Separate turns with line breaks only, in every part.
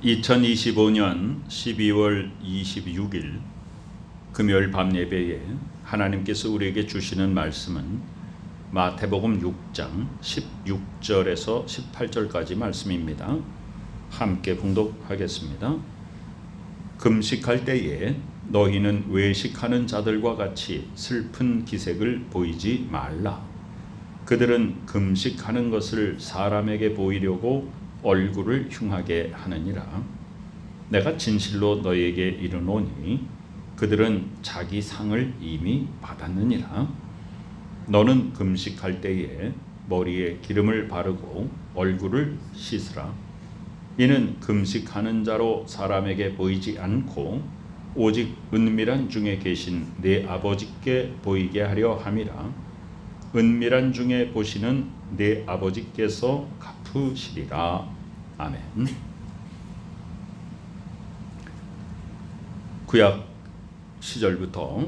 2025년 12월 26일 금요일 밤 예배에 하나님께서 우리에게 주시는 말씀은 마태복음 6장 16절에서 18절까지 말씀입니다. 함께 봉독하겠습니다. 금식할 때에 너희는 외식하는 자들과 같이 슬픈 기색을 보이지 말라. 그들은 금식하는 것을 사람에게 보이려고 얼굴을 흉하게 하느니라. 내가 진실로 너희에게 이르노니 그들은 자기 상을 이미 받았느니라. 너는 금식할 때에 머리에 기름을 바르고 얼굴을 씻으라. 이는 금식하는 자로 사람에게 보이지 않고 오직 은밀한 중에 계신 내 아버지께 보이게 하려 함이라. 은밀한 중에 보시는 내 아버지께서 갚으시리라. 아멘. 구약 시절부터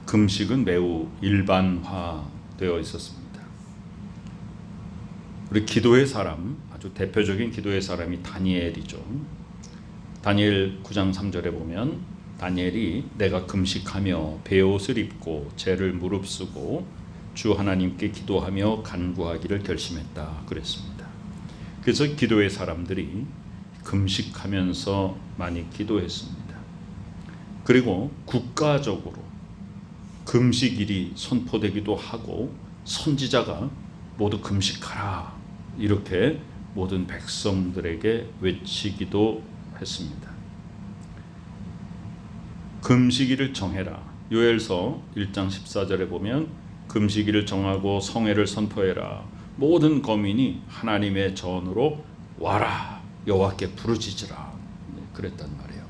금식은 매우 일반화되어 있었습니다. 우리 기도의 사람, 아주 대표적인 기도의 사람이 다니엘이죠. 다니엘 9장 3절에 보면 다니엘이 내가 금식하며 베옷을 입고 죄를 무릅쓰고 주 하나님께 기도하며 간구하기를 결심했다 그랬습니다. 그래서 기도의 사람들이 금식하면서 많이 기도했습니다. 그리고 국가적으로 금식일이 선포되기도 하고 선지자가 모두 금식하라 이렇게 모든 백성들에게 외치기도 했습니다. 금식일을 정해라. 요엘서 1장 14절에 보면 금식일을 정하고 성회를 선포해라. 모든 거민이 하나님의 전으로 와라. 여호와께 부르짖으라. 그랬단 말이에요.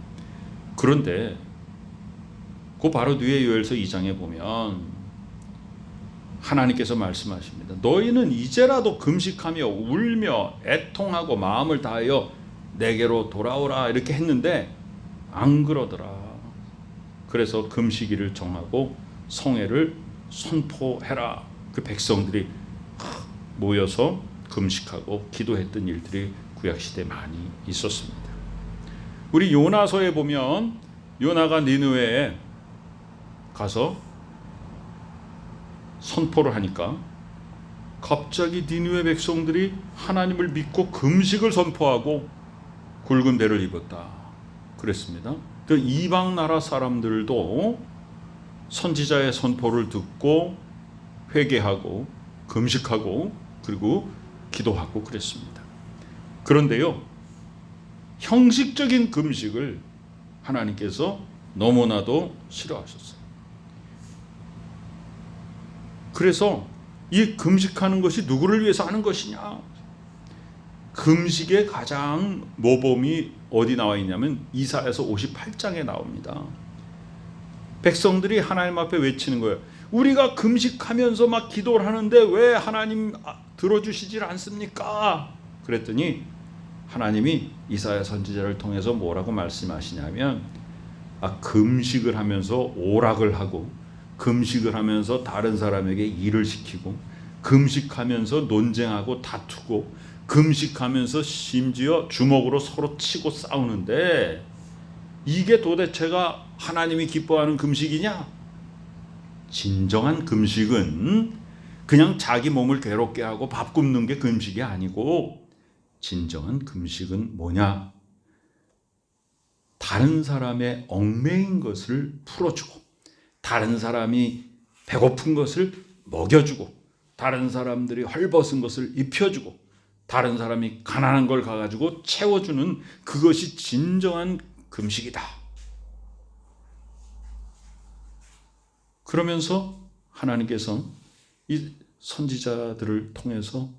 그런데 그 바로 뒤에 요엘서 2장에 보면 하나님께서 말씀하십니다. 너희는 이제라도 금식하며 울며 애통하고 마음을 다하여 내게로 돌아오라 이렇게 했는데 안 그러더라. 그래서 금식일을 정하고 성회를 선포해라. 그 백성들이 모여서 금식하고 기도했던 일들이 구약시대에 많이 있었습니다. 우리 요나서에 보면 요나가 니느웨에 가서 선포를 하니까 갑자기 니느웨 백성들이 하나님을 믿고 금식을 선포하고 굵은 배를 입었다 그랬습니다. 그 이방 나라 사람들도 선지자의 선포를 듣고 회개하고 금식하고 그리고 기도하고 그랬습니다. 그런데요, 형식적인 금식을 하나님께서 너무나도 싫어하셨어요. 그래서 이 금식하는 것이 누구를 위해서 하는 것이냐? 금식의 가장 모범이 어디 나와 있냐면 이사야서 58장에 나옵니다. 백성들이 하나님 앞에 외치는 거예요. 우리가 금식하면서 막 기도를 하는데 왜 하나님 들어주시질 않습니까? 그랬더니 하나님이 이사야 선지자를 통해서 뭐라고 말씀하시냐면 금식을 하면서 오락을 하고 금식을 하면서 다른 사람에게 일을 시키고 금식하면서 논쟁하고 다투고 금식하면서 심지어 주먹으로 서로 치고 싸우는데 이게 도대체가 하나님이 기뻐하는 금식이냐? 진정한 금식은 그냥 자기 몸을 괴롭게 하고 밥 굶는 게 금식이 아니고 진정한 금식은 뭐냐? 다른 사람의 얽매인 것을 풀어주고 다른 사람이 배고픈 것을 먹여주고 다른 사람들이 헐벗은 것을 입혀주고 다른 사람이 가난한 걸 가가지고 채워주는 그것이 진정한 금식이다. 그러면서 하나님께서 이 선지자들을 통해서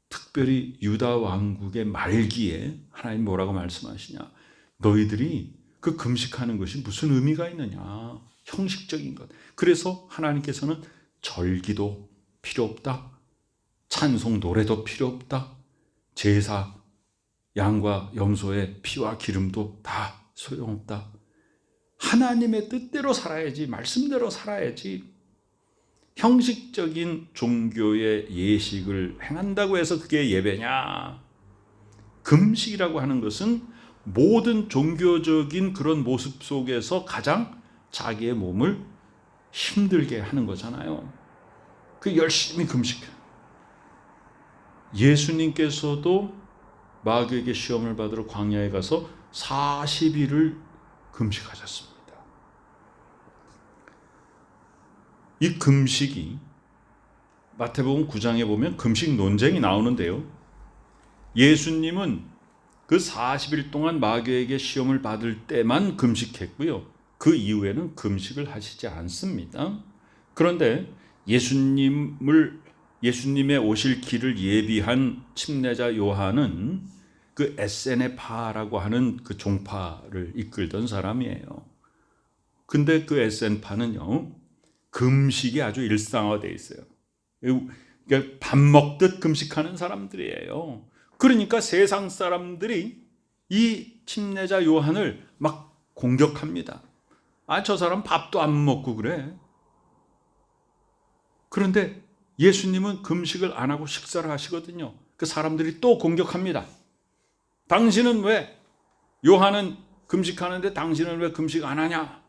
특별히 유다 왕국의 말기에 하나님 뭐라고 말씀하시냐? 너희들이 그 금식하는 것이 무슨 의미가 있느냐? 형식적인 것. 그래서 하나님께서는 절기도 필요 없다. 찬송 노래도 필요 없다. 제사 양과 염소의 피와 기름도 다 소용없다. 하나님의 뜻대로 살아야지, 말씀대로 살아야지. 형식적인 종교의 예식을 행한다고 해서 그게 예배냐? 금식이라고 하는 것은 모든 종교적인 그런 모습 속에서 가장 자기의 몸을 힘들게 하는 거잖아요. 그 열심히 금식해요. 예수님께서도 마귀에게 시험을 받으러 광야에 가서 40일을 금식하셨습니다. 이 금식이 마태복음 9장에 보면 금식 논쟁이 나오는데요. 예수님은 그 40일 동안 마귀에게 시험을 받을 때만 금식했고요. 그 이후에는 금식을 하시지 않습니다. 그런데 예수님의 오실 길을 예비한 침례자 요한은 그 에세네파라고 하는 그 종파를 이끌던 사람이에요. 근데 그 에세네파는요, 금식이 아주 일상화되어 있어요. 그러니까 밥 먹듯 금식하는 사람들이에요. 그러니까 세상 사람들이 이 침례자 요한을 막 공격합니다. 아, 저 사람 밥도 안 먹고 그래. 그런데 예수님은 금식을 안 하고 식사를 하시거든요. 그 사람들이 또 공격합니다. 당신은 왜, 요한은 금식하는데 당신은 왜 금식 안 하냐?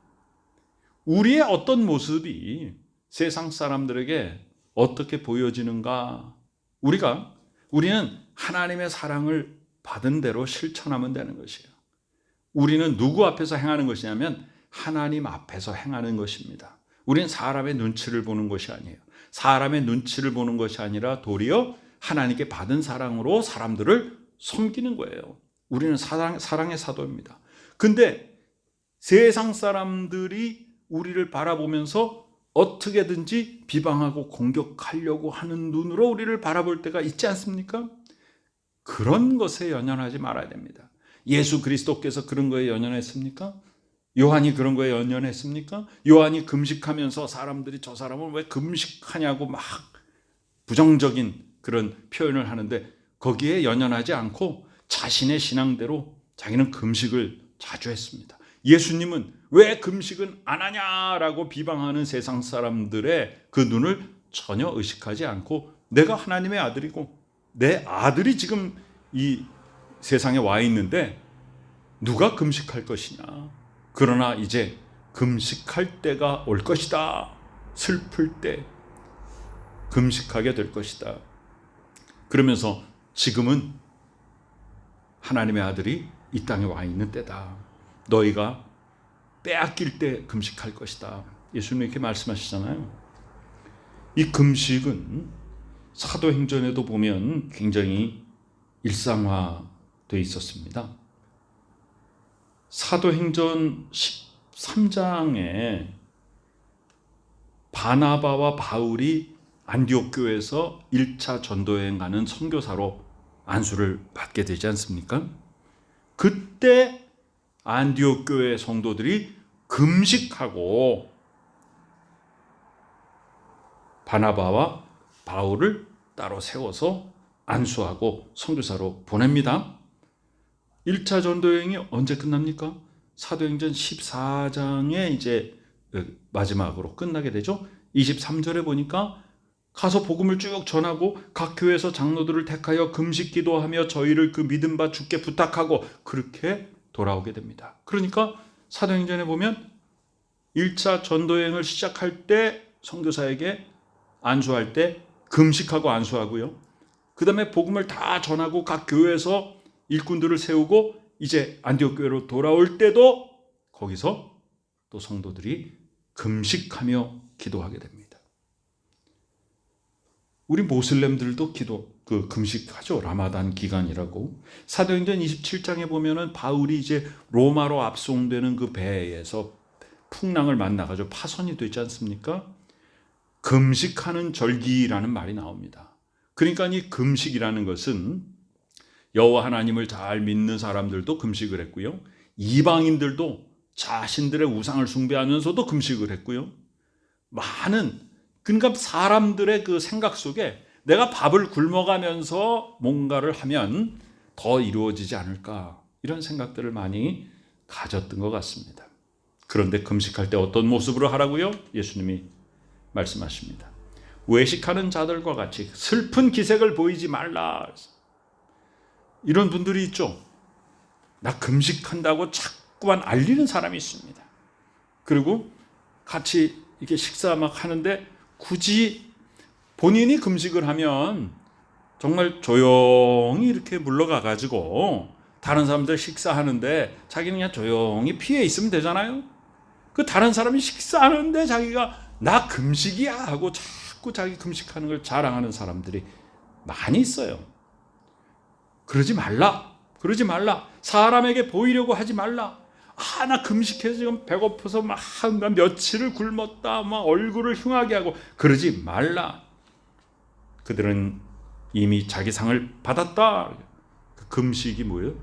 우리의 어떤 모습이 세상 사람들에게 어떻게 보여지는가? 우리는 하나님의 사랑을 받은 대로 실천하면 되는 것이에요. 우리는 누구 앞에서 행하는 것이냐면 하나님 앞에서 행하는 것입니다. 우리는 사람의 눈치를 보는 것이 아니에요. 사람의 눈치를 보는 것이 아니라 도리어 하나님께 받은 사랑으로 사람들을 섬기는 거예요. 우리는 사랑의 사도입니다. 근데 세상 사람들이 우리를 바라보면서 어떻게든지 비방하고 공격하려고 하는 눈으로 우리를 바라볼 때가 있지 않습니까? 그런 것에 연연하지 말아야 됩니다. 예수 그리스도께서 그런 거에 연연했습니까? 요한이 그런 거에 연연했습니까? 요한이 금식하면서 사람들이 저 사람은 왜 금식하냐고 막 부정적인 그런 표현을 하는데 거기에 연연하지 않고 자신의 신앙대로 자기는 금식을 자주 했습니다. 예수님은 왜 금식은 안 하냐라고 비방하는 세상 사람들의 그 눈을 전혀 의식하지 않고 내가 하나님의 아들이고 내 아들이 지금 이 세상에 와 있는데 누가 금식할 것이냐. 그러나 이제 금식할 때가 올 것이다. 슬플 때 금식하게 될 것이다. 그러면서 지금은 하나님의 아들이 이 땅에 와 있는 때다. 너희가 빼앗길 때 금식할 것이다. 예수님이 이렇게 말씀하시잖아요. 이 금식은 사도행전에도 보면 굉장히 일상화되어 있었습니다. 사도행전 13장에 바나바와 바울이 안디옥 교회에서 1차 전도여행 가는 선교사로 안수를 받게 되지 않습니까? 그때 안디옥 교회 성도들이 금식하고 바나바와 바울을 따로 세워서 안수하고 선교사로 보냅니다. 1차 전도여행이 언제 끝납니까? 사도행전 14장에 이제 마지막으로 끝나게 되죠. 23절에 보니까 가서 복음을 쭉 전하고 각 교회에서 장로들을 택하여 금식 기도하며 저희를 그 믿음 바 주께 부탁하고 그렇게 돌아오게 됩니다. 그러니까 사도행전에 보면 1차 전도여행을 시작할 때 선교사에게 안수할 때 금식하고 안수하고요. 그 다음에 복음을 다 전하고 각 교회에서 일꾼들을 세우고 이제 안디옥 교회로 돌아올 때도 거기서 또 성도들이 금식하며 기도하게 됩니다. 우리 모슬렘들도 금식하죠. 라마단 기간이라고. 사도행전 27장에 보면은 바울이 이제 로마로 압송되는 그 배에서 풍랑을 만나가지고 파손이 되지 않습니까? 금식하는 절기라는 말이 나옵니다. 그러니까 이 금식이라는 것은 여호와 하나님을 잘 믿는 사람들도 금식을 했고요. 이방인들도 자신들의 우상을 숭배하면서도 금식을 했고요. 그러니까 사람들의 그 생각 속에 내가 밥을 굶어가면서 뭔가를 하면 더 이루어지지 않을까 이런 생각들을 많이 가졌던 것 같습니다. 그런데 금식할 때 어떤 모습으로 하라고요? 예수님이 말씀하십니다. 외식하는 자들과 같이 슬픈 기색을 보이지 말라. 이런 분들이 있죠. 나 금식한다고 자꾸만 알리는 사람이 있습니다. 그리고 같이 이렇게 식사 막 하는데 굳이 본인이 금식을 하면 정말 조용히 이렇게 물러가 가지고 다른 사람들 식사하는데 자기는 그냥 조용히 피해 있으면 되잖아요. 그 다른 사람이 식사하는데 자기가 나 금식이야 하고 자꾸 자기 금식하는 걸 자랑하는 사람들이 많이 있어요. 그러지 말라. 그러지 말라. 사람에게 보이려고 하지 말라. 나 금식해서 지금 배고파서 막 며칠을 굶었다. 막 얼굴을 흉하게 하고 그러지 말라. 그들은 이미 자기 상을 받았다. 그 금식이 뭐예요?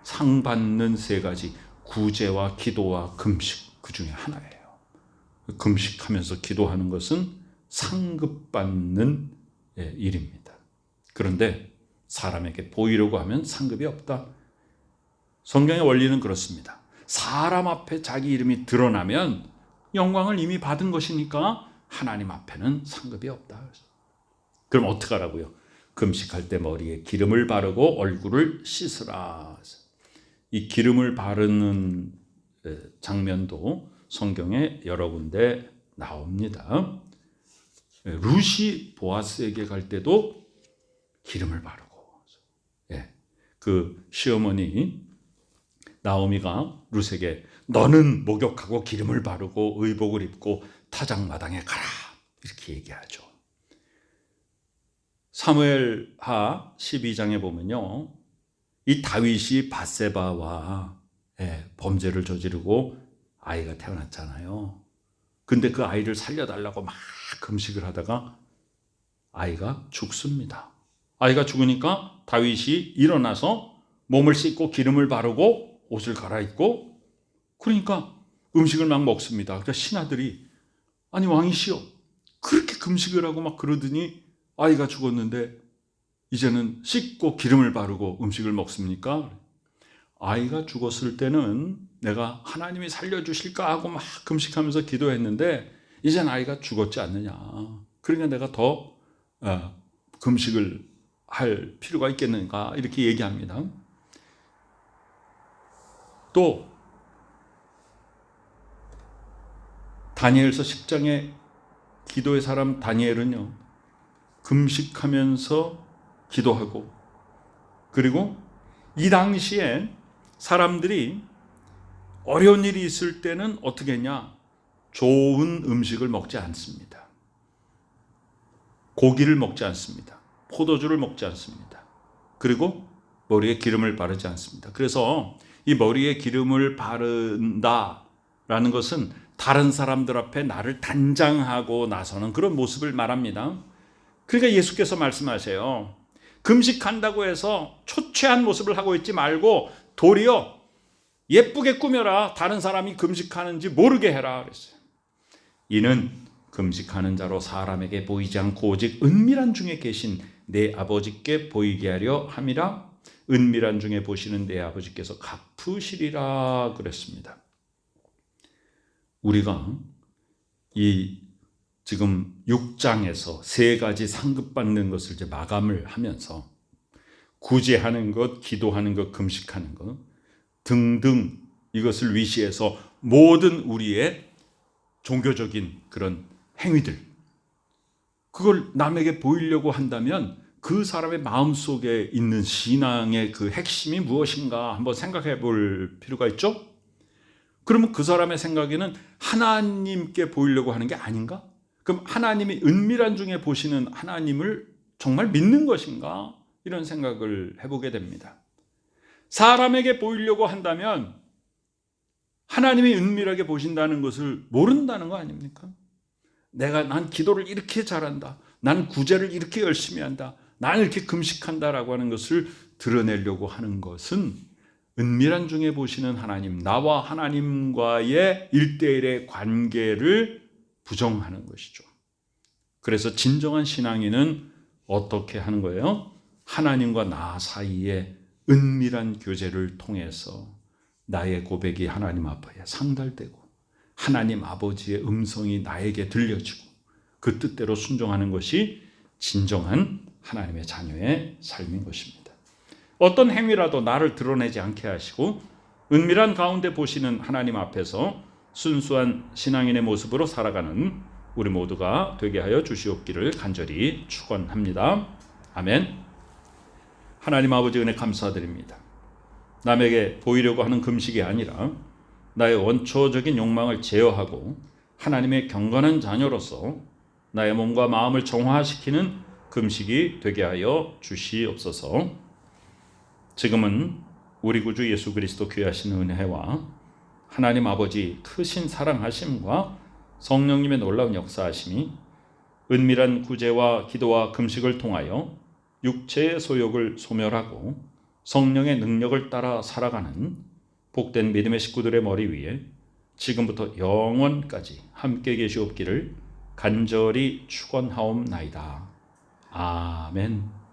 상 받는 세 가지. 구제와 기도와 금식, 그 중에 하나예요. 금식하면서 기도하는 것은 상급받는 일입니다. 그런데 사람에게 보이려고 하면 상급이 없다. 성경의 원리는 그렇습니다. 사람 앞에 자기 이름이 드러나면 영광을 이미 받은 것이니까 하나님 앞에는 상급이 없다. 그럼 어떻게 하라고요? 금식할 때 머리에 기름을 바르고 얼굴을 씻으라. 이 기름을 바르는 장면도 성경에 여러 군데 나옵니다. 룻이 보아스에게 갈 때도 기름을 바르고, 그 시어머니 나오미가 룻에게 너는 목욕하고 기름을 바르고 의복을 입고 타작마당에 가라 이렇게 얘기하죠. 사무엘하 12장에 보면요, 이 다윗이 밧세바와 범죄를 저지르고 아이가 태어났잖아요. 근데 그 아이를 살려달라고 막 금식을 하다가 아이가 죽습니다. 아이가 죽으니까 다윗이 일어나서 몸을 씻고 기름을 바르고 옷을 갈아입고, 그러니까 음식을 막 먹습니다. 그러니까 신하들이 아니 왕이시여, 그렇게 금식을 하고 막 그러더니 아이가 죽었는데 이제는 씻고 기름을 바르고 음식을 먹습니까? 아이가 죽었을 때는 내가 하나님이 살려주실까 하고 막 금식하면서 기도했는데 이젠 아이가 죽었지 않느냐. 그러니까 내가 더 금식을 할 필요가 있겠는가 이렇게 얘기합니다. 또 다니엘서 10장의 기도의 사람 다니엘은요, 금식하면서 기도하고, 그리고 이 당시에 사람들이 어려운 일이 있을 때는 어떻게 했냐? 좋은 음식을 먹지 않습니다. 고기를 먹지 않습니다. 포도주를 먹지 않습니다. 그리고 머리에 기름을 바르지 않습니다. 그래서 이 머리에 기름을 바른다라는 것은 다른 사람들 앞에 나를 단장하고 나서는 그런 모습을 말합니다. 그러니까 예수께서 말씀하세요. 금식한다고 해서 초췌한 모습을 하고 있지 말고 도리어 예쁘게 꾸며라. 다른 사람이 금식하는지 모르게 해라 그랬어요. 이는 금식하는 자로 사람에게 보이지 않고 오직 은밀한 중에 계신 내 아버지께 보이게 하려 함이라. 은밀한 중에 보시는 내 아버지께서 갚으시리라 그랬습니다. 우리가 이 지금 6장에서 세 가지 상급받는 것을 이제 마감을 하면서 구제하는 것, 기도하는 것, 금식하는 것 등등 이것을 위시해서 모든 우리의 종교적인 그런 행위들, 그걸 남에게 보이려고 한다면 그 사람의 마음속에 있는 신앙의 그 핵심이 무엇인가 한번 생각해 볼 필요가 있죠? 그러면 그 사람의 생각에는 하나님께 보이려고 하는 게 아닌가? 그럼 하나님이 은밀한 중에 보시는 하나님을 정말 믿는 것인가? 이런 생각을 해보게 됩니다. 사람에게 보이려고 한다면 하나님이 은밀하게 보신다는 것을 모른다는 거 아닙니까? 난 기도를 이렇게 잘한다. 난 구제를 이렇게 열심히 한다. 난 이렇게 금식한다라고 하는 것을 드러내려고 하는 것은 은밀한 중에 보시는 하나님, 나와 하나님과의 1대1의 관계를 부정하는 것이죠. 그래서 진정한 신앙인은 어떻게 하는 거예요? 하나님과 나 사이에 은밀한 교제를 통해서 나의 고백이 하나님 앞에 상달되고 하나님 아버지의 음성이 나에게 들려지고 그 뜻대로 순종하는 것이 진정한 하나님의 자녀의 삶인 것입니다. 어떤 행위라도 나를 드러내지 않게 하시고 은밀한 가운데 보시는 하나님 앞에서 순수한 신앙인의 모습으로 살아가는 우리 모두가 되게 하여 주시옵기를 간절히 축원합니다. 아멘. 하나님 아버지 은혜 감사드립니다. 남에게 보이려고 하는 금식이 아니라 나의 원초적인 욕망을 제어하고 하나님의 경건한 자녀로서 나의 몸과 마음을 정화시키는 금식이 되게 하여 주시옵소서. 지금은 우리 구주 예수 그리스도 귀하신 은혜와 하나님 아버지 크신 사랑하심과 성령님의 놀라운 역사하심이 은밀한 구제와 기도와 금식을 통하여 육체의 소욕을 소멸하고 성령의 능력을 따라 살아가는 복된 믿음의 식구들의 머리 위에 지금부터 영원까지 함께 계시옵기를 간절히 축원하옵나이다. 아멘.